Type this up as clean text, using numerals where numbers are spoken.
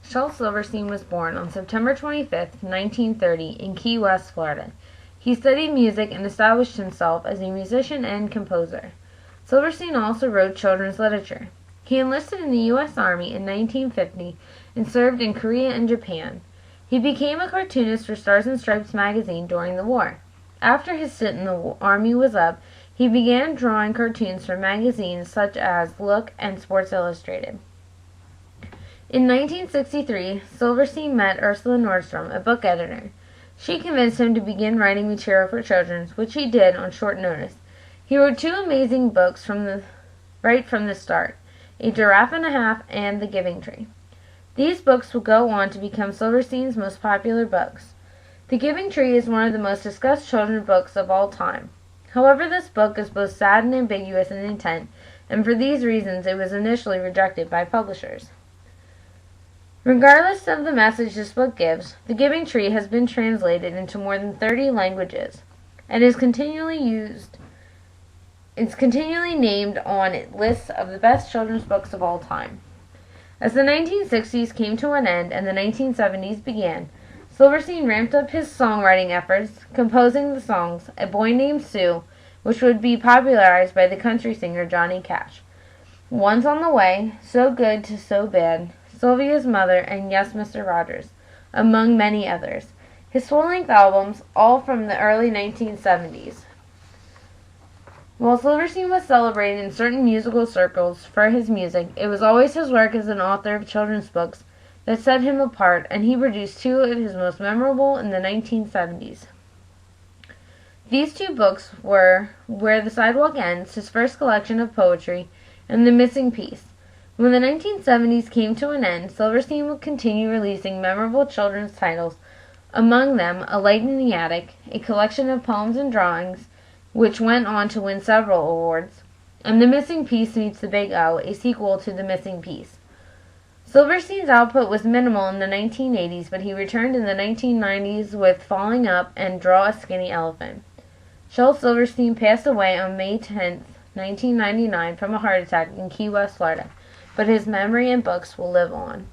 Shel Silverstein was born on September 25, 1930, in Key West, Florida. He studied music and established himself as a musician and composer. Silverstein also wrote children's literature. He enlisted in the U.S. Army in 1950 and served in Korea and Japan. He became a cartoonist for Stars and Stripes magazine during the war. After his stint in the Army was up, he began drawing cartoons for magazines such as Look and Sports Illustrated. In 1963, Silverstein met Ursula Nordstrom, a book editor. She convinced him to begin writing material for children, which he did on short notice. He wrote two amazing books right from the start, A Giraffe and a Half and The Giving Tree. These books will go on to become Silverstein's most popular books. The Giving Tree is one of the most discussed children's books of all time. However, this book is both sad and ambiguous in intent, and for these reasons it was initially rejected by publishers. Regardless of the message this book gives, The Giving Tree has been translated into more than 30 languages and is continually named on lists of the best children's books of all time. As the 1960s came to an end and the 1970s began, Silverstein ramped up his songwriting efforts, composing the songs A Boy Named Sue, which would be popularized by the country singer Johnny Cash, One's on the Way, So Good to So Bad, Sylvia's Mother, and Yes, Mr. Rogers, among many others. His full-length albums, all from the early 1970s. While Silverstein was celebrated in certain musical circles for his music, it was always his work as an author of children's books that set him apart, and he produced two of his most memorable in the 1970s. These two books were Where the Sidewalk Ends, his first collection of poetry, and The Missing Piece. When the 1970s came to an end, Silverstein would continue releasing memorable children's titles, among them A Light in the Attic, a collection of poems and drawings, which went on to win several awards, and The Missing Piece Meets the Big O, a sequel to The Missing Piece. Silverstein's output was minimal in the 1980s, but he returned in the 1990s with Falling Up and Draw a Skinny Elephant. Shel Silverstein passed away on May 10, 1999 from a heart attack in Key West, Florida, but his memory and books will live on.